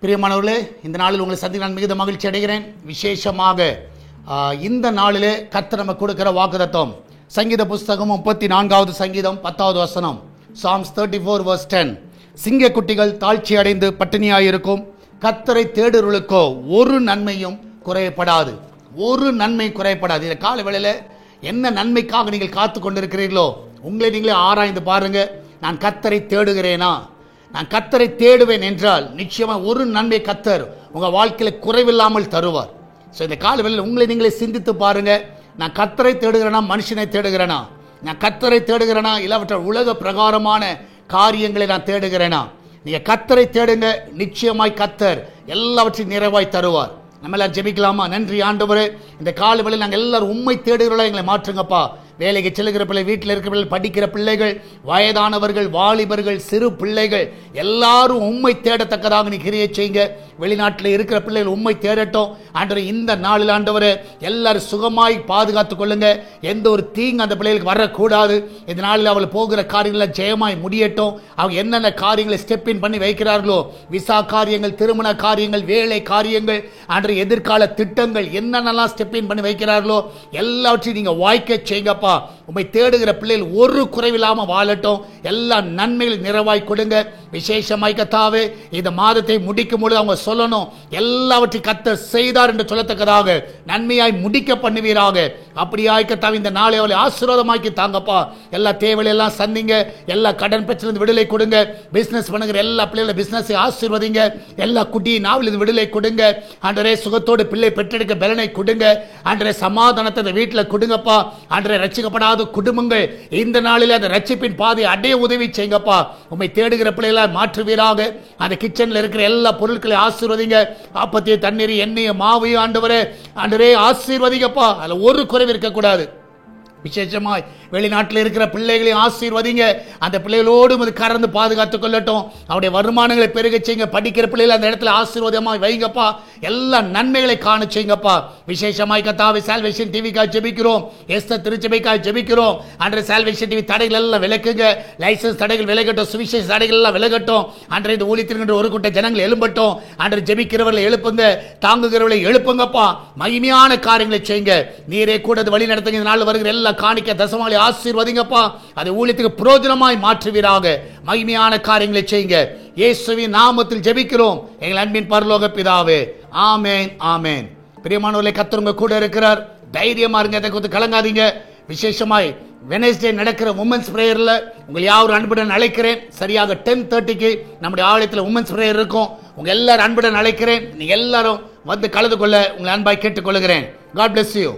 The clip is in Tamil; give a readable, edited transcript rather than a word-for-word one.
பிரியமானவர்களே, இந்த நாளில் உங்களை சந்திக்க நான் மிகுந்த மகிழ்ச்சி அடைகிறேன். விசேஷமாக இந்த நாளிலே கர்த்தர் நமக்கு கொடுக்கிற வாக்குத்தத்தம் சங்கீத புஸ்தகம் 34வது சங்கீதம் 10வது வசனம், Psalms 34 verse 10. சிங்கக்குட்டிகள் தாழ்ச்சி அடைந்து பட்டினியாயிருக்கும், கர்த்தரை தேடுகளுக்கோ ஒரு நன்மையும் குறையப்படாது. ஒரு நன்மை குறையப்படாது. இந்த கால வேளையில் என்ன நன்மைக்காக நீங்கள் காத்து கொண்டிருக்கிறீர்களோ உங்களை நீங்களே ஆராய்ந்து பாருங்க. நான் கர்த்தரை தேடுகிறேனா? நான் கர்த்தரை தேடுவேன் என்றால் நிச்சயமாக ஒரு நன்மை கர்த்தர் உங்கள் வாழ்க்கையில் குறைவில்லாமல் தருவார். ஸோ இந்த காலவெளியில் உங்களை நீங்களே சிந்தித்து பாருங்க. நான் கர்த்தரை தேடுகிறேனா, மனுஷனை தேடுகிறேனா? நான் கர்த்தரை தேடுகிறேனா, இல்லாவற்ற உலக பிரகாரமான காரியங்களை நான் தேடுகிறேனா? நீங்கள் கர்த்தரை தேடுங்க, நிச்சயமாய் கர்த்தர் எல்லாவற்றையும் நிறைவாய் தருவார். நம்ம எல்லாம் ஜெபிக்கலாமா? நன்றி ஆண்டவரே, இந்த காலவெளியில் நாங்கள் எல்லாரும் உண்மை தேடுகிறோம், எங்களை மாற்றுங்கப்பா. வேலைக்கு செல்லுகிற பிள்ளை, வீட்டில் இருக்கிற பிள்ளை, படிக்கிற பிள்ளைகள், வயதானவர்கள், வாலிபர்கள், சிறு பிள்ளைகள் எல்லாரும் உண்மை தேடத்தக்கதாக நீ கிரியை செய்யுங்க. வெளிநாட்டில் இருக்கிற பிள்ளைகள் உண்மை தேடட்டும் ஆண்டவரே. இந்த நாளில் ஆண்டவரே எல்லாரும் சுகமாய் பாதுகாத்துக் கொள்ளுங்க. எந்த ஒரு தீங்கு அந்த பிள்ளைகளுக்கு வரக்கூடாது. இந்த நாளில் அவள் போகிற காரியங்களை ஜெயமாய் முடியட்டும். அவங்க என்னென்ன காரியங்களை ஸ்டெப் இன் பண்ணி வைக்கிறார்களோ, விசா காரியங்கள், திருமண காரியங்கள், வேலை காரியங்கள், ஆண்டவரே எதிர்கால திட்டங்கள் என்னென்னலாம் ஸ்டெப் இன் பண்ணி வைக்கிறார்களோ எல்லாவற்றையும் நீங்க வாய்க்க செய்யுங்க. உம்மை தேடுகிற பிள்ளைகள் ஒரு குறைவில்லாம வாழட்டும். எல்லா நன்மைகள் நிறைவாய் கொடுங்க. விசேஷமாய் கர்த்தாவே, இந்த மாதத்தை முடிக்கும் பொழுது அவங்க சொல்லணும், எல்லாவற்றையும் கர்த்தர் செய்தார் என்று சொல்லத்தக்கதாக நன்மையாய் முடிக்க பண்ணுவீராக. அப்படியாய் கர்த்தாவே, இந்த நாளை அவளை ஆசீர்வாதமாக்கி தாங்கப்பா. எல்லா தேவையெல்லாம் சந்திங்க. எல்லா கடன் பிரச்சனை விடுதலை கொடுங்க. பிசினஸ் பண்ணுகிற எல்லா பிள்ளைகளை பிசினஸை ஆசீர்வதிங்க. எல்லா குட்டி நாவில் விடுதலை கொடுங்க. ஆண்டவரே சுகத்தோடு பிள்ளை பெற்றெடுக்க பலனை கொடுங்க. ஆண்டவரே சமாதானத்தை வீட்டில் கொடுங்கப்பா. ஆண்டவரே ரட்சிக்கப்படாத குடும்பங்கள் இந்த நாளில் அந்த ரட்சிப்பின் பாதை அடைய உதவி செய்யுங்கப்பா. உம்மை தேடுகிற பிள்ளைகளை மாற்றுவீராக. அந்த கிச்சனில் இருக்கிற எல்லா பொருட்களை ஆசீர்வதிங்க. அப்பத்தையும் தண்ணீர், எண்ணெய், மாவையும் ஆண்டவரே ஆசீர்வதிங்கப்பா. அதுல ஒரு குறைவு இருக்கக்கூடாது. விசேஷமாய் வெளிநாட்டில் இருக்கிற பிள்ளைகளையும் ஆசீர்வதிங்க. அந்த பிள்ளைகளோடு அது கறந்து பாதுகாத்துக் கொள்ளட்டும். அவருடைய வருமானங்களை பெருக செய்யுங்க. படிக்கிற பிள்ளைகளை அந்த இடத்துல ஆசீர்வாதமாய் வைங்கப்பா. எல்லா நன்மைகளை காண செய்யுங்கப்பா. விசேஷமாய் கர்த்தாவே, சால்வேஷன் டிவிக்காக ஜெபிக்கிறோம். எஸ்தர் திருச்சபைக்காக ஜெபிக்கிறோம். அன்றைய சால்வேஷன் டிவி தடைகள் எல்லாம் விலக்குங்க. லைசன்ஸ் தடைகள் விலகட்டும். சுவிசேஷ தடைகள் எல்லாம் விலகட்டும். அன்றைய இந்த ஊழியத்திற்கு ஒரு கூட்ட ஜனங்கள் எழும்பட்டும். அன்றைய ஜெபிக்கிறவர்களை எழுப்புங்க, தாங்குகிறவர்களை எழுப்புங்கப்பா. மகிமையான காரியங்களை செய்யுங்க. நீரே கூட வழி நடத்துங்க. இந்த நாள் வருகிற எல்லா காணிக்க தசமாலை ஆசீர்வதிங்கப்பா. அதை ஊழியத்துக்கு பிரயோஜனமாய் மாற்றுவீராக. மகிமையான காரியங்களை செய்யுங்க. இயேசுவின் நாமத்தில் ஜெபிக்கிறோம் எங்கள் அன்பின் பரலோக பிதாவே. ஆமேன், ஆமேன். பிரியமானவர்களே, கர்த்தர் உங்க கூட இருக்கிறார். தைரியமா இருங்க, அதை குறித்து கலங்காதீங்க. விசேஷமாய் வெனஸ்டே நடக்கிற உமன்ஸ் பிரேயர்ல உங்கள் யாரும் அன்புடன் அழைக்கிறேன். சரியாக 10:30க்கு நம்முடைய ஆலயத்தில் உமன்ஸ் பிரேயர் இருக்கும். உங்க எல்லாரும் அன்புடன் அழைக்கிறேன். நீங்க எல்லாரும் வந்து கலந்து கொள்ள உங்களை அன்பாய் கேட்டுக்கொள்கிறேன். God bless you.